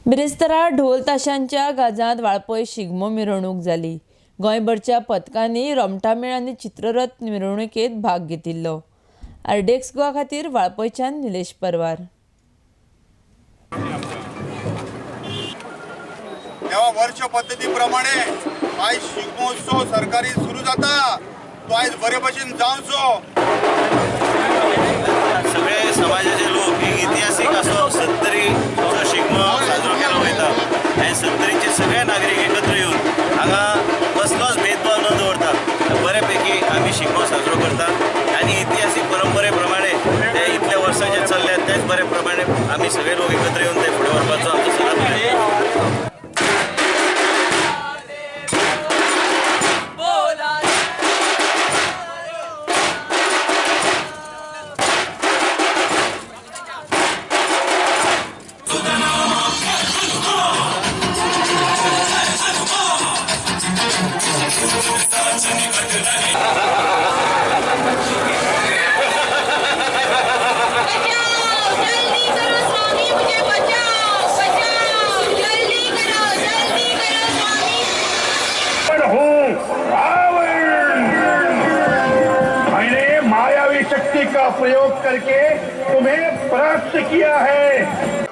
बिरेस्तारा ढोल ताशांच्या गाजांत वाळपय शिगमो मिरवणूक जाली। गोंयभरच्या पथकांनी रोमटामेळ आनी चित्ररथ मिरवणुकेत भाग घेतिल्लो। आरडेक्स गोवा खातीर वाळपयच्यान निलेश परवार। ह्या वर्ष पद्धती प्रमाणे आयज शिगमोत्सव सरकारी सुरू जाता तो आयज बरे भशेन जावचो। सगळे समाजाचे लोक एक इतिहासीक असो सत्तरी जो शिगमो साजरो केलो वयता आनी सत्तरीचे सगळे नागरीक एकत्र येवन हांगा कसलोच भेदभाव न दवरता बरे पैकी आमी शिगमो साजरो करता आनी इतिहासीक परंपरे प्रमाणे ते इतल्या वर्सां जे चल्ले तेच बरे प्रमाणे आमी सगळे लोक एकत्र येवन ते फुडें व्हरपाचो आमचो सदांच प्रयत्न। मैंने मायावी शक्ति का प्रयोग करके तुम्हें परास्त किया है।